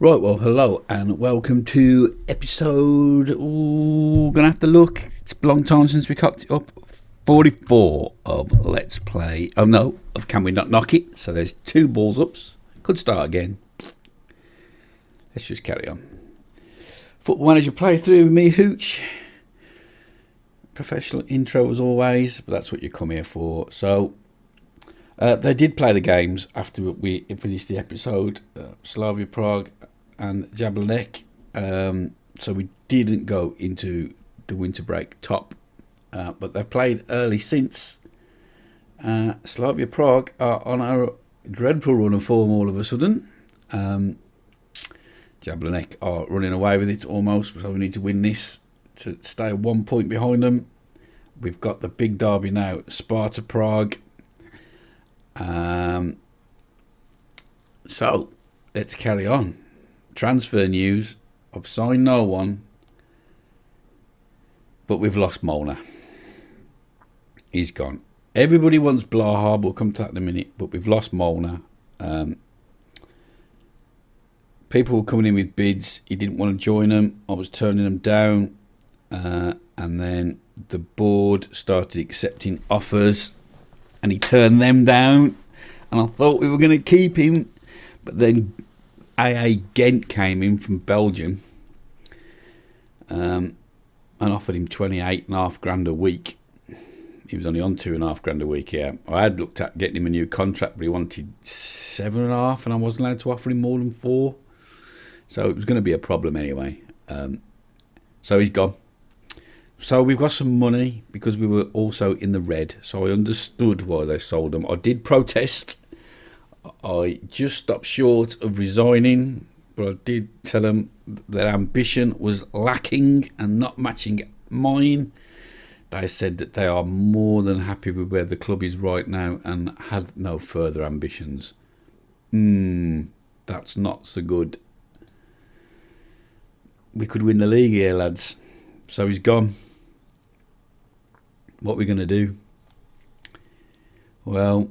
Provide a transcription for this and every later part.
Right, well, hello and welcome to episode. Gonna have to look. It's a long time since we cocked it up. 44 of Let's Play. Oh no, of Can We Not Knock It? So there's 2 balls ups. Could start again. Let's just carry on. Football Manager playthrough with me, Hooch. Professional intro as always, but that's what you come here for. So they did play the games after we finished the episode. Slavia Prague and Jablanek. So we didn't go into the winter break top, but they've played early since. Slavia Prague are on a dreadful run of form all of a sudden. Jablanek are running away with it almost, so we need to win this to stay 1 point behind them. We've got the big derby now, Sparta Prague. So let's carry on. Transfer news. I've signed no one, but we've lost Molnar. He's gone. Everybody wants Blaha. We'll come to that in a minute, but we've lost Molnar. People were coming in with bids. He didn't want to join them. I was turning them down, and then the board started accepting offers, and he turned them down. And I thought we were going to keep him, but then AA Ghent came in from Belgium and offered him 28.5 grand a week. He was only on 2.5 grand a week here. I had looked at getting him a new contract, but he wanted 7.5, and I wasn't allowed to offer him more than 4. So it was going to be a problem anyway. So he's gone. So we've got some money because we were also in the red. So I understood why they sold them. I did protest. I just stopped short of resigning, but I did tell them their ambition was lacking and not matching mine. They said that they are more than happy with where the club is right now and have no further ambitions. That's not so good. We could win the league here, lads. So he's gone. What are we going to do? Well,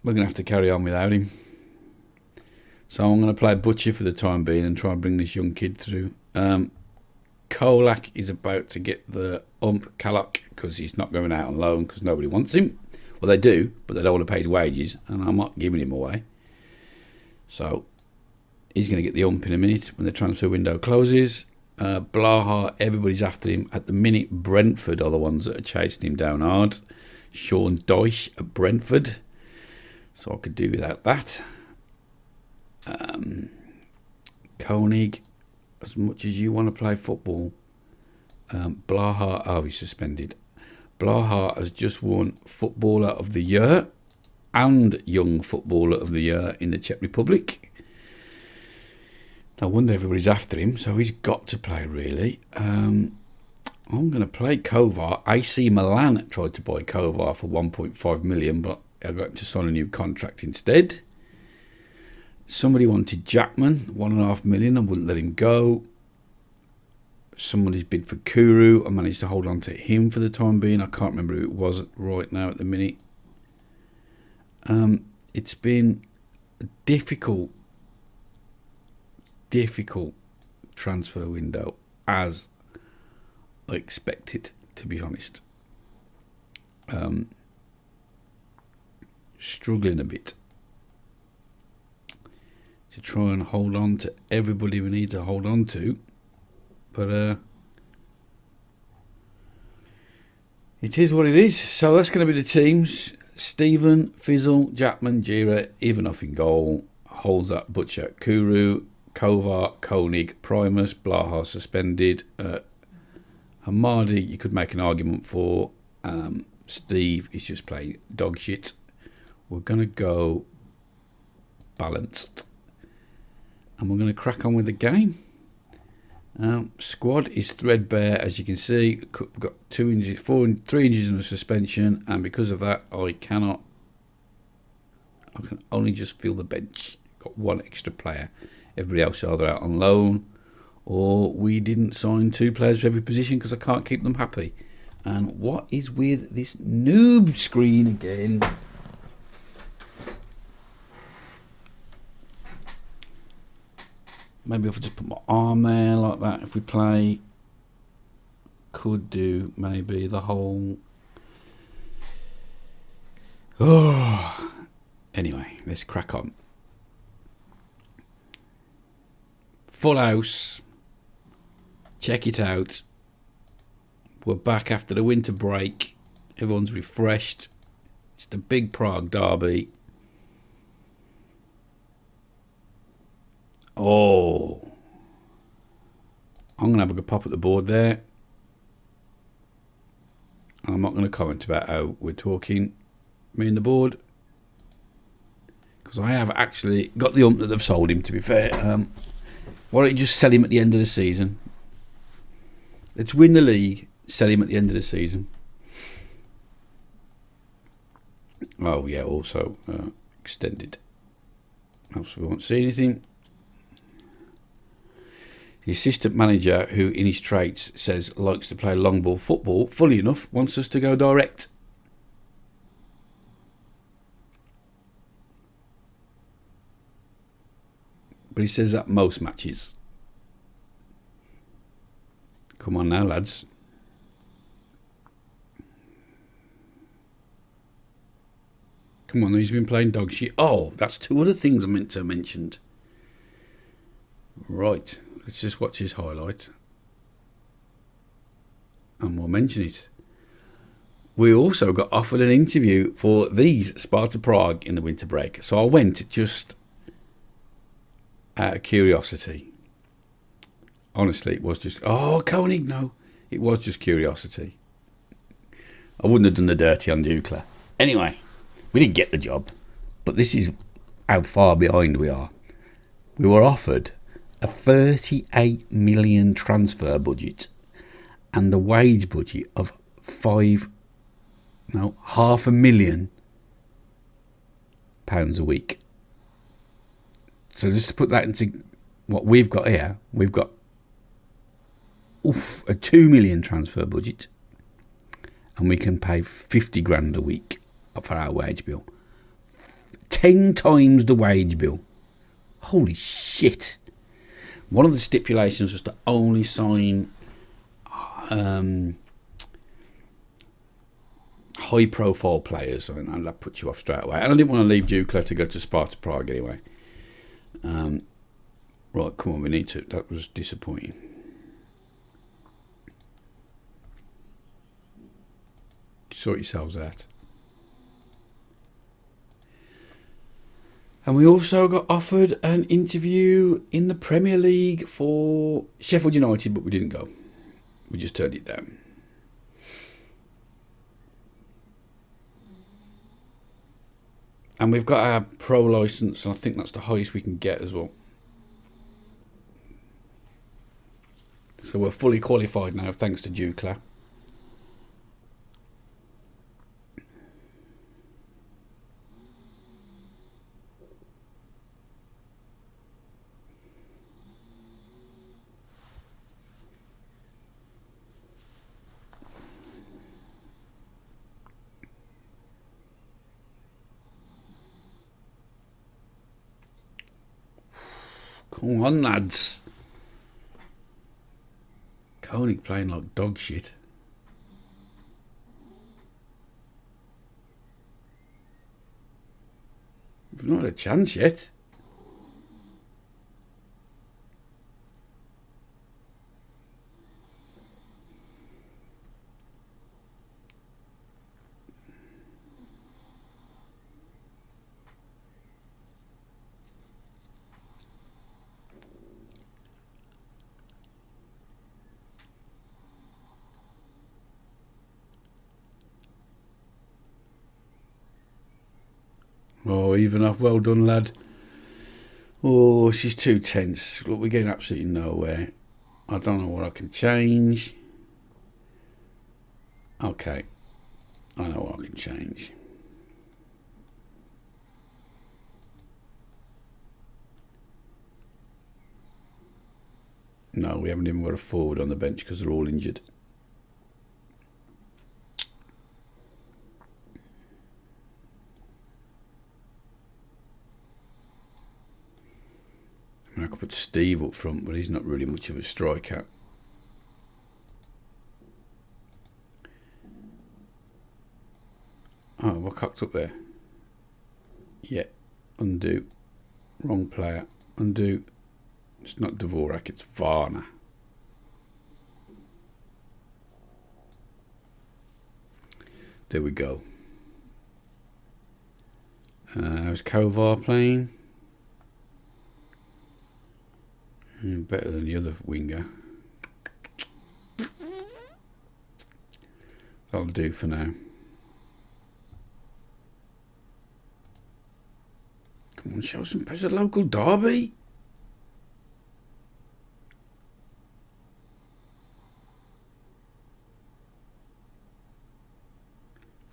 we're going to have to carry on without him. So I'm going to play Butcher for the time being and try and bring this young kid through. Kolak is about to get the Kalak because he's not going out on loan because nobody wants him. Well, they do, but they don't want to pay his wages, and I'm not giving him away. So he's going to get the in a minute when the transfer window closes. Blaha, everybody's after him. At the minute, Brentford are the ones that are chasing him down hard. Sean Dyche at Brentford. So I could do without that. Koenig, as much as you want to play football. Blaha, he's suspended. Blaha has just won Footballer of the Year and Young Footballer of the Year in the Czech Republic. No wonder everybody's after him, so he's got to play, really. I'm going to play Kovar. AC Milan tried to buy Kovar for 1.5 million, but I got him to sign a new contract instead. Somebody wanted Jackman, 1.5 million. I wouldn't let him go. Somebody's bid for Kuru. I managed to hold on to him for the time being. I can't remember who it was right now at the minute. It's been a difficult transfer window, as I expected, to be honest. Struggling a bit to try and hold on to everybody we need to hold on to, but it is what it is. So that's going to be the teams. Stephen, Fizzle, Jackman, Gira, Ivanov in goal. Holds up Butcher, Kuru, Kovar, Koenig, Primus, Blaha suspended. Hamadi, you could make an argument for. Steve is just playing dog shit. We're going to go balanced. And we're going to crack on with the game. Squad is threadbare, as you can see. We've got 3 inches in a suspension. And because of that, I can only just feel the bench. Got 1 extra player. Everybody else are either out on loan, or we didn't sign 2 players for every position because I can't keep them happy. And what is with this noob screen again? Maybe if I just put my arm there like that, if we play, could do maybe the whole. Oh, anyway, let's crack on. Full house. Check it out. We're back after the winter break. Everyone's refreshed. It's the big Prague derby. Oh. I'm going to have a good pop at the board there. I'm not going to comment about how we're talking, me and the board. Because I have actually got the ump that they've sold him, to be fair. Why don't you just sell him at the end of the season? Let's win the league, sell him at the end of the season. Oh, yeah, also extended. Else we won't see anything. The assistant manager, who in his traits says likes to play long ball football, fully enough, wants us to go direct. But he says that most matches. Come on now, lads. Come on, he's been playing dog shit. Oh, that's two other things I meant to have mentioned. Right, let's just watch his highlight. And we'll mention it. We also got offered an interview for these Sparta Prague in the winter break. So I went just out of curiosity. Honestly, it was just... Oh, Koenig, no. It was just curiosity. I wouldn't have done the dirty on Dukla. Anyway, we didn't get the job. But this is how far behind we are. We were offered a 38 million transfer budget and the wage budget of £500,000 a week. So just to put that into what we've got here, we've got a 2 million transfer budget, and we can pay 50 grand a week for our wage bill. 10 times the wage bill. Holy shit. One of the stipulations was to only sign high profile players, and that puts you off straight away. And I didn't want to leave Dukla to go to Sparta Prague anyway. Right, come on, we need to. That was disappointing. Sort yourselves out. And we also got offered an interview in the Premier League for Sheffield United, but we didn't go. We just turned it down. And we've got our pro licence, and I think that's the highest we can get as well. So we're fully qualified now, thanks to Dukla. Come on, lads. Koenig playing like dog shit. We've not had a chance yet. Oh, even off. Well done, lad. Oh, she's too tense. Look, we're getting absolutely nowhere. I don't know what I can change. Okay. I know what I can change. No, we haven't even got a forward on the bench because they're all injured. I could put Steve up front, but he's not really much of a striker. Oh, what cocked up there? Yeah, undo. Wrong player. Undo. It's not Dvorak, it's Varna. There we go. How's Kovar playing? Better than the other winger. That'll do for now. Come on, show some pace. A local derby.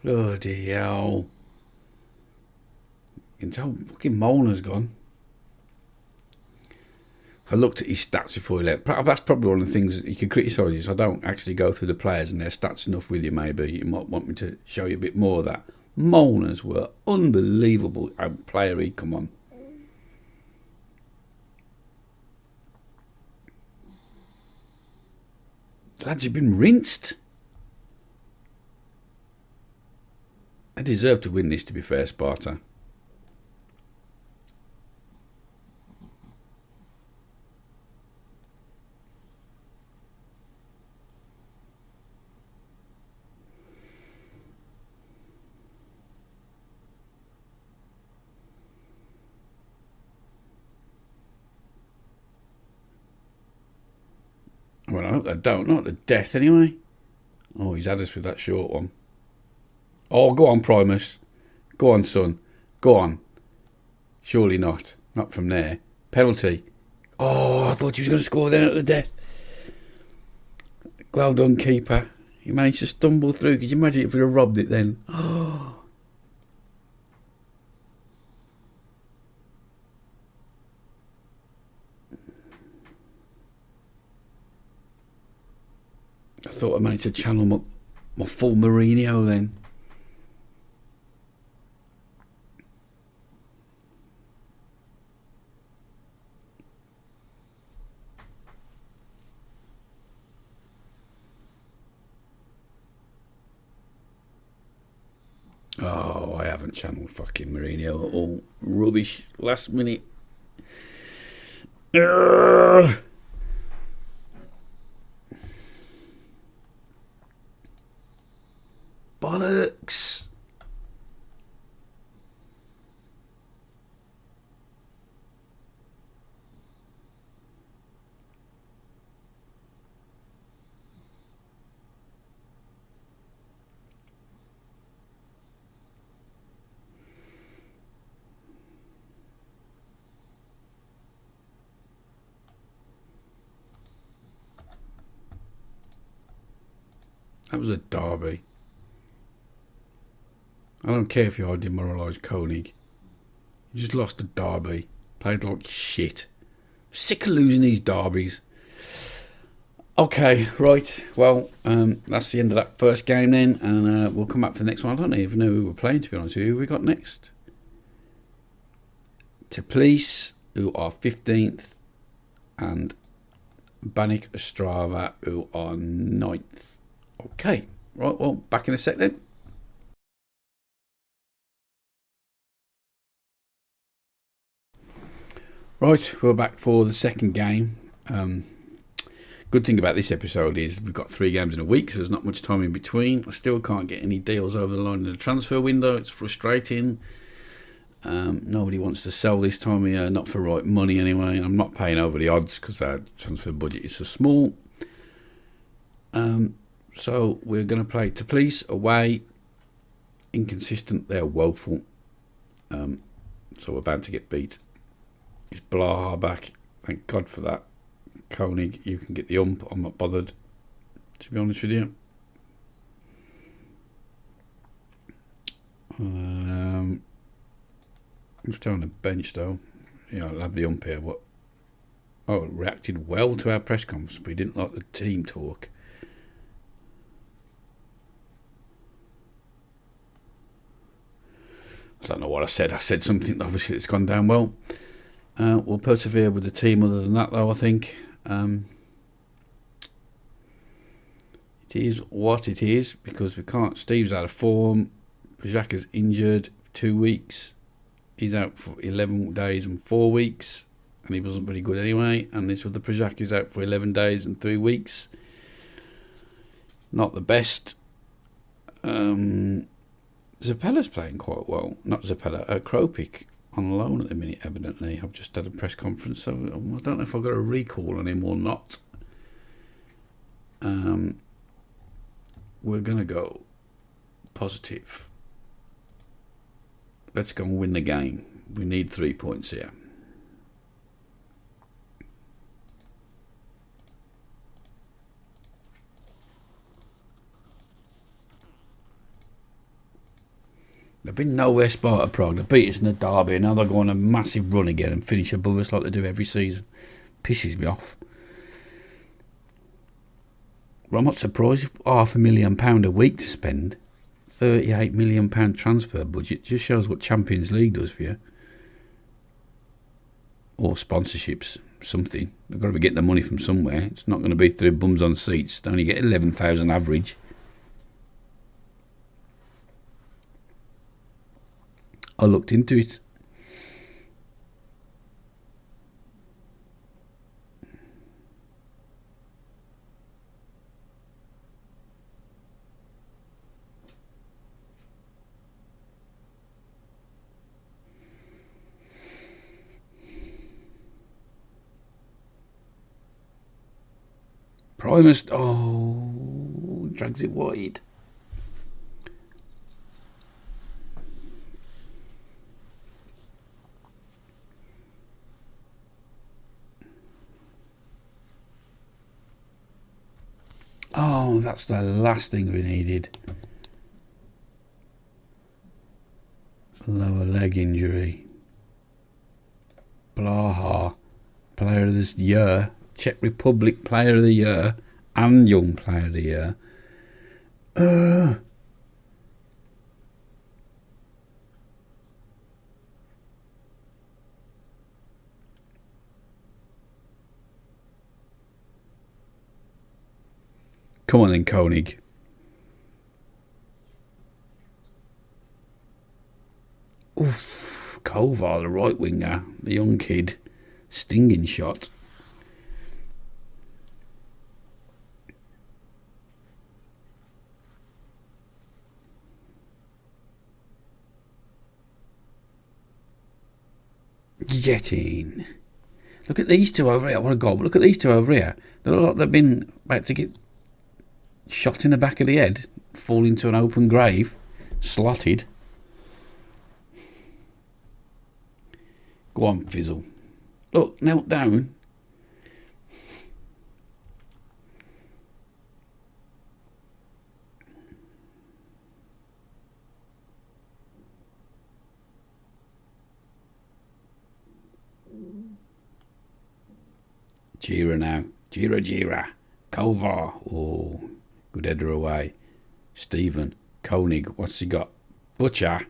Bloody hell. You can tell fucking Molnar's gone. I looked at his stats before he left. That's probably one of the things that you can criticise is I don't actually go through the players and their stats enough with you, maybe. You might want me to show you a bit more of that. Molnar's were unbelievable. How player he'd come on. Lads have been rinsed. They deserve to win this, to be fair, Sparta. Well, I hope they don't. Not the death, anyway. Oh, he's had us with that short one. Oh, go on, Primus. Go on, son. Go on. Surely not. Not from there. Penalty. Oh, I thought he was going to score there at the death. Well done, keeper. He managed to stumble through. Could you imagine if we'd have robbed it then? Oh. I thought I managed to channel my full Mourinho then. Oh, I haven't channeled fucking Mourinho at all. Rubbish. Last minute. Urgh. Bollocks. That was a derby. I don't care if you are demoralised Koenig. You just lost a derby. Played like shit. Sick of losing these derbies. Okay, right. Well, that's the end of that first game then. And we'll come back for the next one. I don't even know who we're playing, to be honest with you. Who we got next? Teplice, who are 15th. And Banik Ostrava, who are 9th. Okay. Right, well, back in a sec then. Right, we're back for the second game. Good thing about this episode is we've got 3 games in a week, so there's not much time in between. I still can't get any deals over the line in the transfer window. It's frustrating. Nobody wants to sell this time of year, not for right money anyway. I'm not paying over the odds because our transfer budget is so small. So we're going to play Teplice away. Inconsistent, they're woeful. So we're about to get beat. Is Blaha back? Thank God for that. Koenig, you can get the ump. I'm not bothered, to be honest with you. Just on the bench though. Yeah, I'll have the ump here. What? Oh, it reacted well to our press conference, but he didn't like the team talk. I don't know what I said. I said something obviously that's gone down well. We'll persevere with the team. Other than that, though, I think it is what it is, because we can't. Steve's out of form. Przaka's injured for 2 weeks. He's out for 11 days and 4 weeks, and he wasn't very good anyway. And this other Przaka's out for 11 days and 3 weeks. Not the best. Zapella's playing quite well. Not Zapella, Kropik on loan at the minute, evidently. I've just had a press conference, so I don't know if I've got a recall on him or not. We're going to go positive. Let's go and win the game. We need 3 points here. They've been nowhere, Sparta Prague. They beat us in the derby, and now they're going on a massive run again and finish above us like they do every season. Pisses me off. Well, I'm not surprised if £500,000 a week to spend. £38 million transfer budget just shows what Champions League does for you. Or sponsorships, something. They've got to be getting the money from somewhere. It's not going to be through bums on seats. They only get 11,000 average. I looked into it. Primus, drags it wide. Oh, that's the last thing we needed. Lower leg injury. Blaha, player of this year. Czech Republic Player of the Year and Young Player of the Year. Come on then, Koenig. Oof, Kovar, the right winger, the young kid, stinging shot. Get in. Look at these two over here. What a goal. But look at these two over here. They look like they've been about to get shot in the back of the head, fall into an open grave, slotted. Go on, Fizzle. Look, knelt down. Gira now. Gira. Kovar. Oh, good header away. Stephen. Koenig. What's he got? Butcher.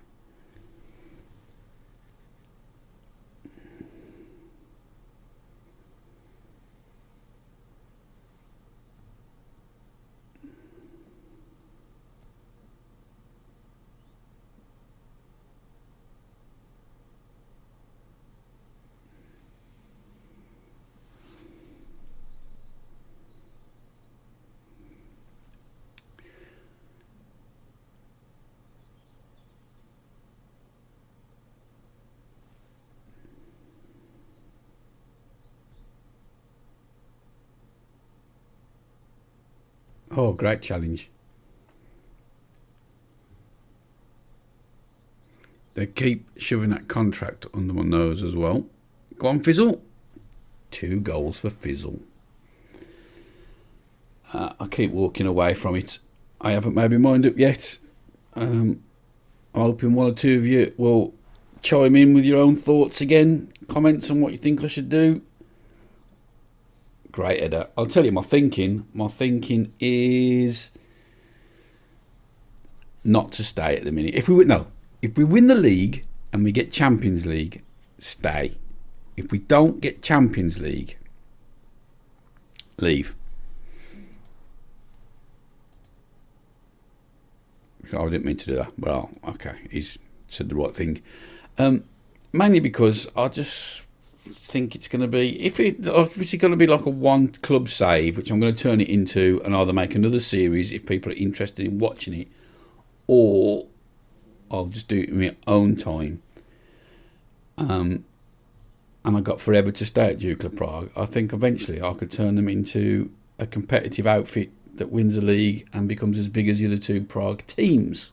Oh, great challenge. They keep shoving that contract under my nose as well. Go on, Fizzle. 2 goals for Fizzle. I keep walking away from it. I haven't made my mind up yet. I'm hoping one or two of you will chime in with your own thoughts again. Comments on what you think I should do. Great header. I'll tell you my thinking. My thinking is not to stay at the minute. If we win the league and we get Champions League, stay. if we don't get Champions League, leave. I didn't mean to do that. Well, okay, he's said the right thing. Mainly because I just think it's going to be, if it's going to be like a one club save, which I'm going to turn it into and either make another series if people are interested in watching it, or I'll just do it in my own time. And I got forever to stay at Dukla Prague. I think eventually I could turn them into a competitive outfit that wins a league and becomes as big as the other two Prague teams.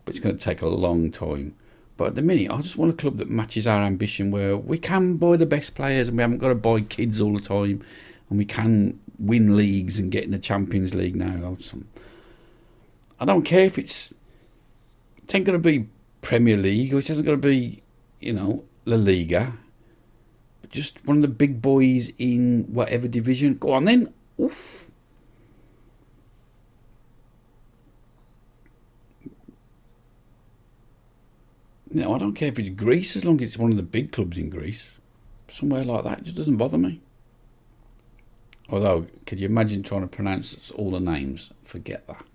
But it's going to take a long time. But at the minute, I just want a club that matches our ambition, where we can buy the best players and we haven't got to buy kids all the time, and we can win leagues and get in the Champions League now. I don't care if it ain't going to be Premier League, or it isn't going to be, La Liga, but just one of the big boys in whatever division. Go on then. Oof. No, I don't care if it's Greece, as long as it's one of the big clubs in Greece. Somewhere like that, it just doesn't bother me. Although, could you imagine trying to pronounce all the names? Forget that.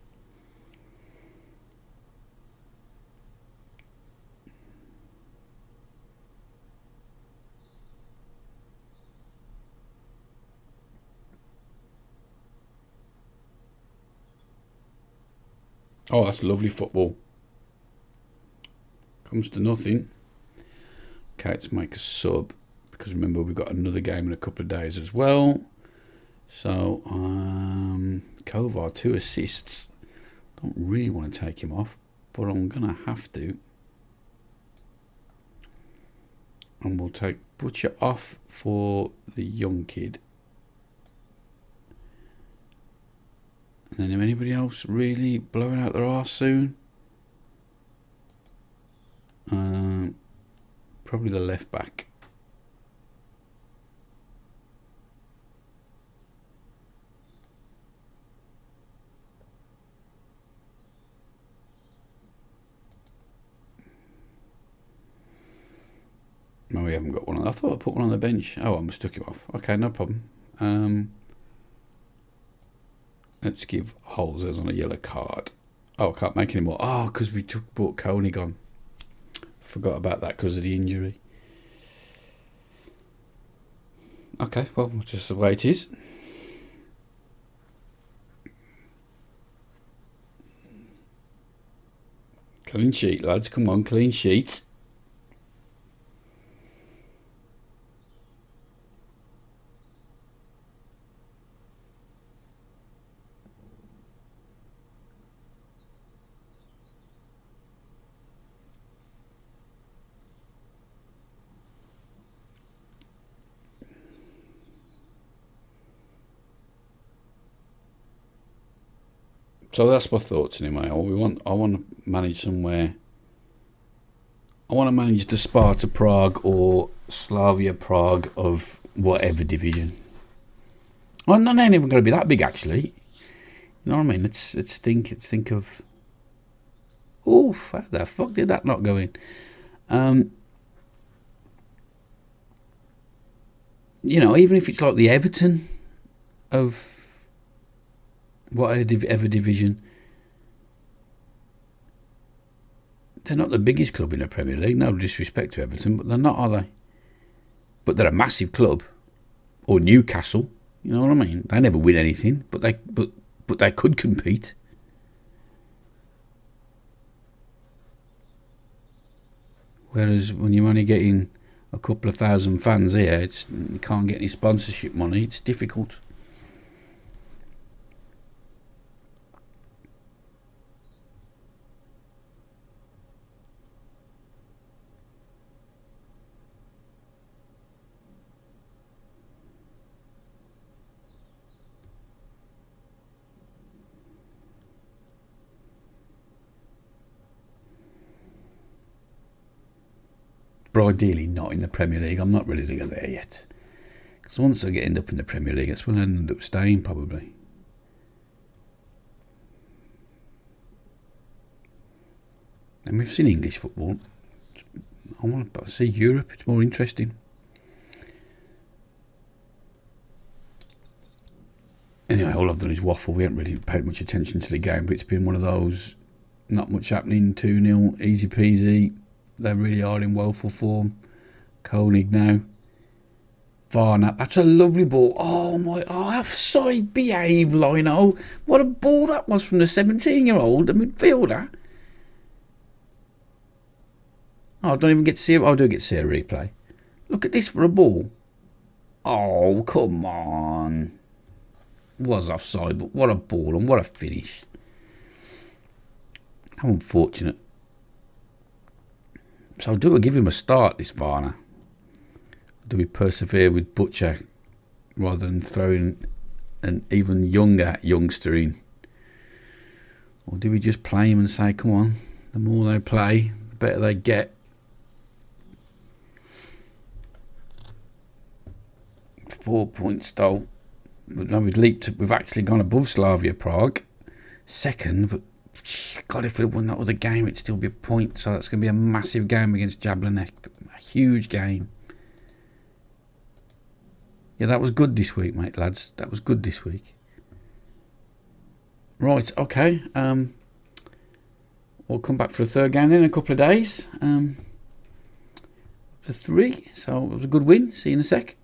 Oh, that's lovely football. Comes to nothing. Okay, let's make a sub, because remember we've got another game in a couple of days as well. So Kovar, 2 assists. Don't really want to take him off, but I'm gonna have to. And we'll take Butcher off for the young kid. And then anybody else really blowing out their arse soon? Probably the left back. No, we haven't got one. I thought I put one on the bench. Oh, I must took him off. Okay, no problem. Let's give Holzers on a yellow card. Oh, I can't make any more. Oh, because we brought Koenig on. Forgot about that because of the injury. Okay, well, just the way it is. Clean sheet, lads. Come on, clean sheet. So that's my thoughts anyway. I want to manage somewhere. I want to manage the Sparta Prague or Slavia Prague of whatever division. Well, no, they ain't even going to be that big actually. You know what I mean? Let's think of. Oof! How the fuck did that not go in? Even if it's like the Everton of whatever division, they're not the biggest club in the Premier League. No disrespect to Everton, but they're not, are they? But they're a massive club. Or Newcastle, you know what I mean? They never win anything, but they could compete. Whereas when you're only getting a couple of thousand fans here, you can't get any sponsorship money. It's difficult. But ideally not in the Premier League. I'm not ready to go there yet. Because once I end up in the Premier League, that's when I end up staying probably. And we've seen English football. I want to see Europe. It's more interesting. Anyway, all I've done is waffle. We haven't really paid much attention to the game, but it's been one of those, not much happening, 2-0, easy peasy. They really are in woeful form. Koenig now. Varna, that's a lovely ball. Oh, offside, behave, Lino. What a ball that was from the 17-year-old, the midfielder. Oh, I don't even get to see it. I do get to see a replay. Look at this for a ball. Oh, come on. Was offside, but what a ball and what a finish. How unfortunate. So do we give him a start, this Varna? Do we persevere with Butcher rather than throwing an even younger youngster in? Or do we just play him and say, come on, the more they play, the better they get? Four points though. We've actually gone above Slavia Prague. Second, but God, if we won that other game, it'd still be a point. So that's going to be a massive game against Jablanek. A huge game. Yeah, that was good this week, mate, lads. That was good this week. Right, okay. We'll come back for a third game then in a couple of days. For 3. So it was a good win. See you in a sec.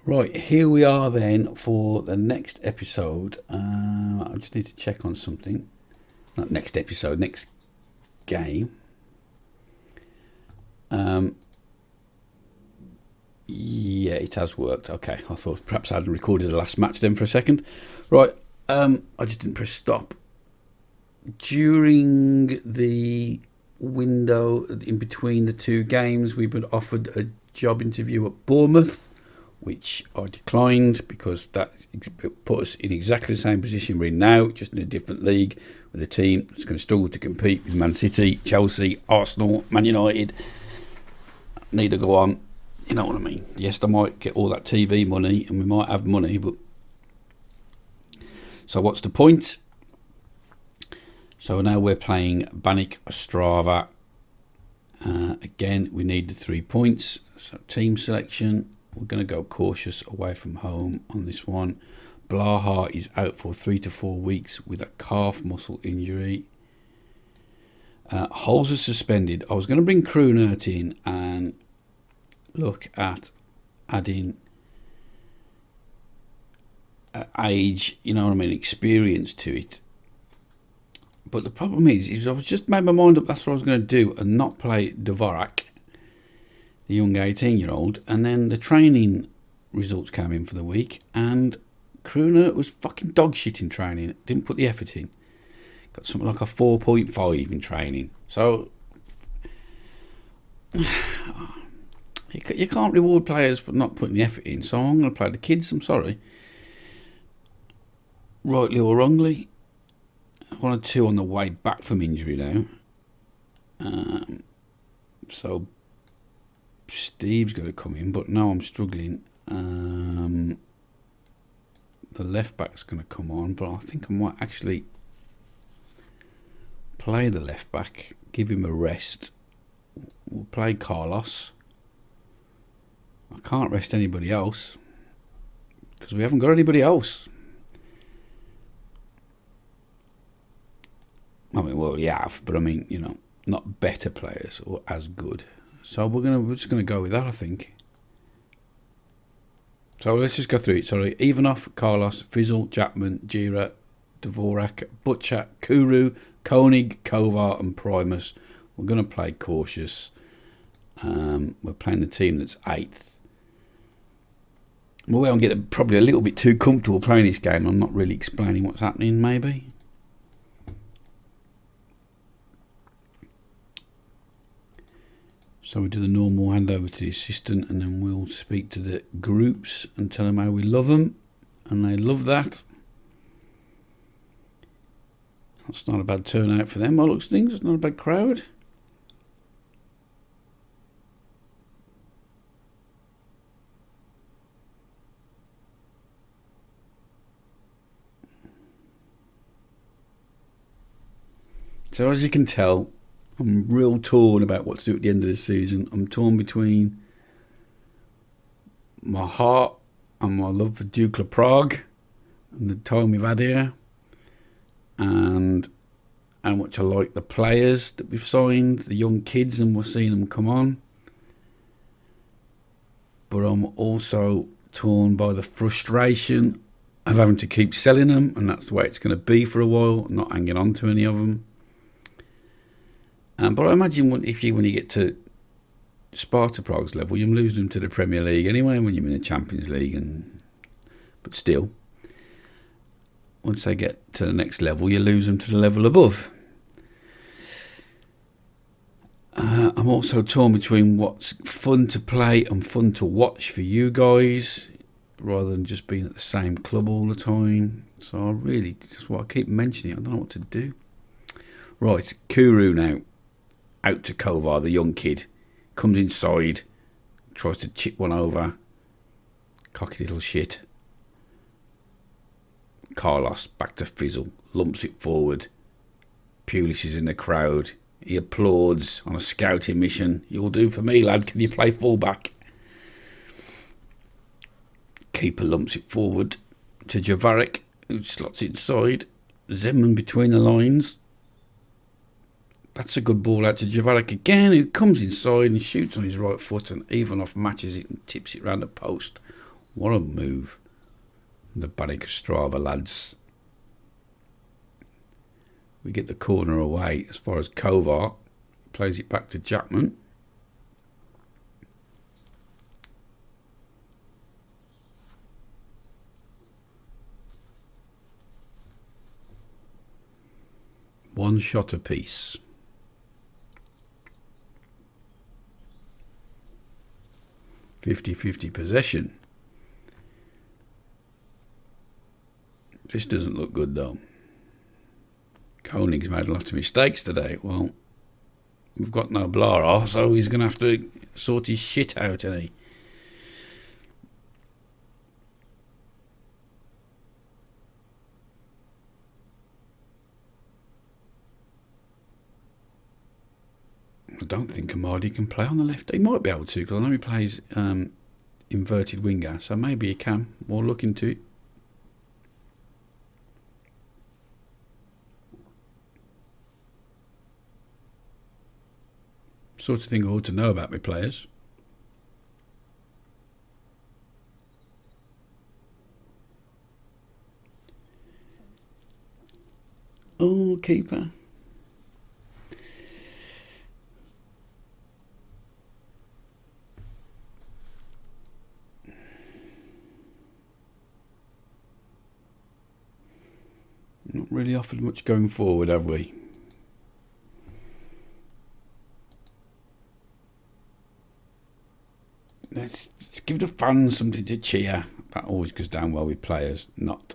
Right, here we are then for the next episode. I just need to check on something. Not next episode, next game. Yeah, it has worked. Okay, I thought perhaps I hadn't recorded the last match then for a second. Right, I just didn't press stop. During the window in between the two games, we've been offered a job interview at Bournemouth, which I declined because that put us in exactly the same position we're in now, just in a different league with a team that's going to struggle to compete with Man City, Chelsea, Arsenal, Man United. Need to go on. You know what I mean? Yes, they might get all that TV money and we might have money, but... So what's the point? So now we're playing Banik Ostrava. Again, we need the 3 points. So team selection, we're going to go cautious away from home on this one. Blaha is out for 3 to 4 weeks with a calf muscle injury. Holes are suspended. I was going to bring Kroenert in and look at adding age, you know what I mean, experience to it. But the problem is I've just made my mind up that's what I was going to do and not play Dvorak, the young 18-year-old, and then the training results came in for the week and Kroenert was fucking dog shit in training, didn't put the effort in. Got something like a 4.5 in training. So you can't reward players for not putting the effort in, so I'm going to play the kids, I'm sorry. Rightly or wrongly. 1 or 2 on the way back from injury now. So Steve's going to come in, but now I'm struggling. The left back's going to come on, but I think I might actually play the left back, give him a rest. We'll play Carlos. I can't rest anybody else because we haven't got anybody else. I mean, well, we have, but I mean, you know, not better players or as good. So we're just gonna go with that, I think. So let's just go through it. Sorry, Ivanov, Carlos, Fizzle, Chapman, Gira, Dvorak, Butcher, Kuru, Koenig, Kovar, and Primus. We're gonna play cautious. We're playing the team that's 8th. Well, I'm getting probably a little bit too comfortable playing this game. I'm not really explaining what's happening, maybe. So we do the normal handover to the assistant and then we'll speak to the groups and tell them how we love them. And they love that. That's not a bad turnout for them, by looks of things. It's not a bad crowd. So as you can tell, I'm real torn about what to do at the end of the season. I'm torn between my heart and my love for Duke of Prague and the time we've had here, and how much I like the players that we've signed, the young kids, and we're seeing them come on. But I'm also torn by the frustration of having to keep selling them, and that's the way it's going to be for a while. I'm not hanging on to any of them. But I imagine when you get to Sparta Prague's level, you lose them to the Premier League anyway when you're in the Champions League. But still, once they get to the next level, you lose them to the level above. I'm also torn between what's fun to play and fun to watch for you guys, rather than just being at the same club all the time. So that's what I keep mentioning. I don't know what to do. Right, Kuru now. Out to Kovar, the young kid. Comes inside, tries to chip one over. Cocky little shit. Carlos back to Fizzle, lumps it forward. Pulis is in the crowd. He applauds on a scouting mission. You'll do for me, lad. Can you play fullback? Keeper lumps it forward to Javarek, who slots it inside. Zeman between the lines. That's a good ball out to Javarek again, who comes inside and shoots on his right foot, and Ivanov matches it and tips it round the post. What a move. The Banik Strava lads. We get the corner away as far as Kovar. Plays it back to Jackman. One shot apiece. 50-50 possession. This doesn't look good though. Koenig's made a lot of mistakes today. Well, we've got no Blara, so he's going to have to sort his shit out, isn't he? I don't think Amadi can play on the left. He might be able to, because I know he plays inverted winger, so maybe he can. We'll look into it. Sort of thing I ought to know about my players. Oh, keeper. Not really offered much going forward, have we? Let's give the fans something to cheer. That always goes down well with players. Not.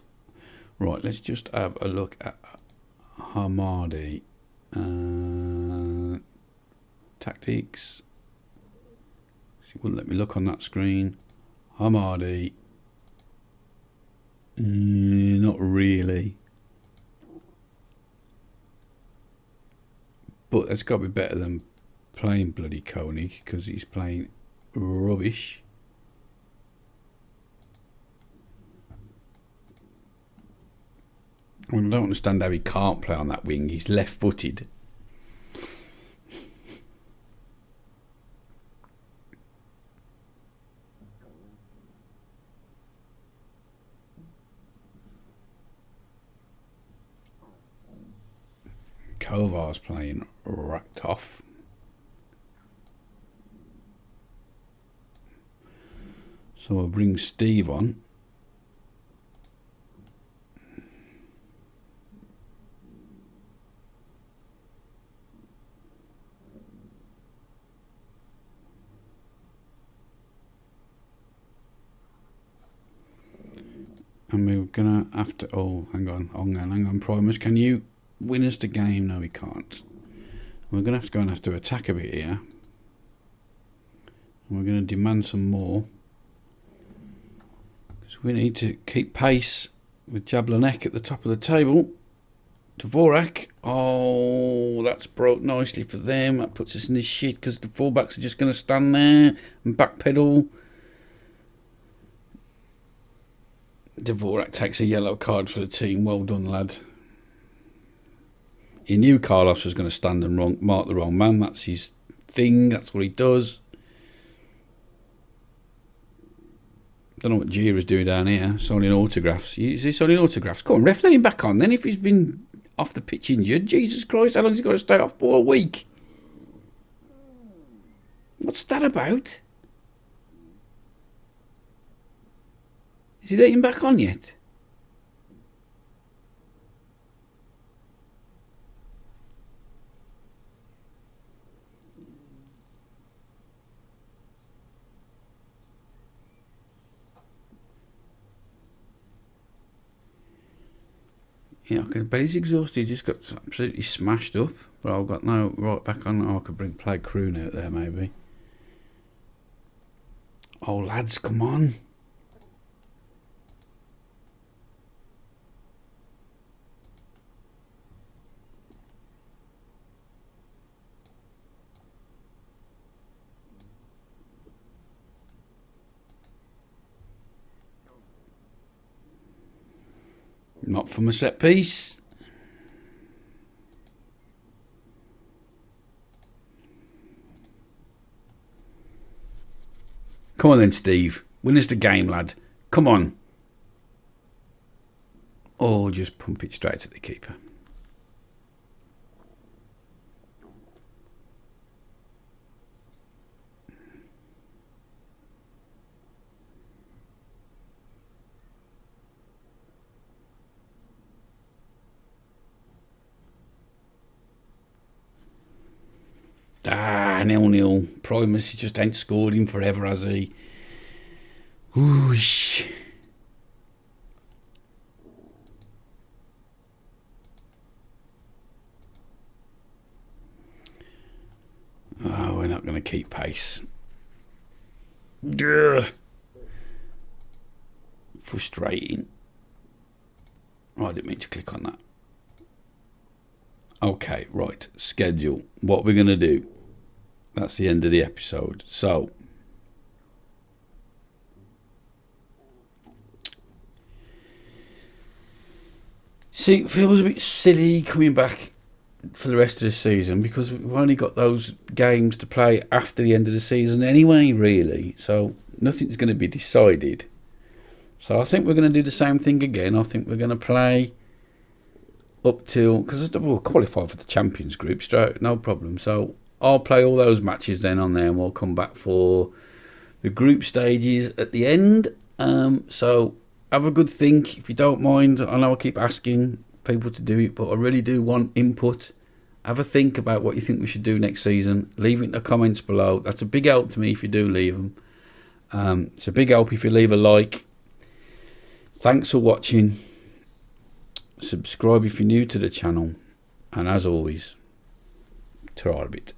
Right, let's just have a look at Hamadi. Tactics. She wouldn't let me look on that screen. Hamadi. Not really. But it's got to be better than playing bloody Koenig, because he's playing rubbish. I mean, I don't understand how he can't play on that wing. He's left-footed. Kovar's playing racked off. So I'll bring Steve on. And we're going to have to... Oh, hang on, Primus. Can you win us the game? No, we can't. We're going to have to go and have to attack a bit here. And we're going to demand some more. We need to keep pace with Jablanek at the top of the table. Dvorak. Oh, that's broke nicely for them. That puts us in this shit because the fullbacks are just going to stand there and backpedal. Dvorak takes a yellow card for the team. Well done, lad. He knew Carlos was going to stand and mark the wrong man. That's his thing. That's what he does. Don't know what Gira's doing down here. Signing autographs. Is he signing autographs? Come on, ref, let him back on then. If he's been off the pitch injured, Jesus Christ, how long's he got to stay off for? A week? What's that about? Is he letting him back on yet? Yeah, I bet he's exhausted. He just got absolutely smashed up. But I've got no right back on. Oh, I could play Kroon out there maybe. Oh, lads, come on. Not from a set piece. Come on then, Steve. Win us the game, lad. Come on. Or just pump it straight at the keeper. Ah, 0-0. Primus just ain't scored him forever, has he? Whoosh. Oh, we're not going to keep pace. Duh. Frustrating. Oh, I didn't mean to click on that. Okay, right. Schedule. What we're going to do. That's the end of the episode. So, see, it feels a bit silly coming back for the rest of the season because we've only got those games to play after the end of the season anyway, really. So, nothing's going to be decided. So, I think we're going to do the same thing again. I think we're going to play up till, because we'll qualify for the Champions Group straight, no problem. So, I'll play all those matches then on there and we'll come back for the group stages at the end. So have a good think if you don't mind. I know I keep asking people to do it, but I really do want input. Have a think about what you think we should do next season. Leave it in the comments below. That's a big help to me if you do leave them. It's a big help if you leave a like. Thanks for watching. Subscribe if you're new to the channel. And as always, ta-ra a bit.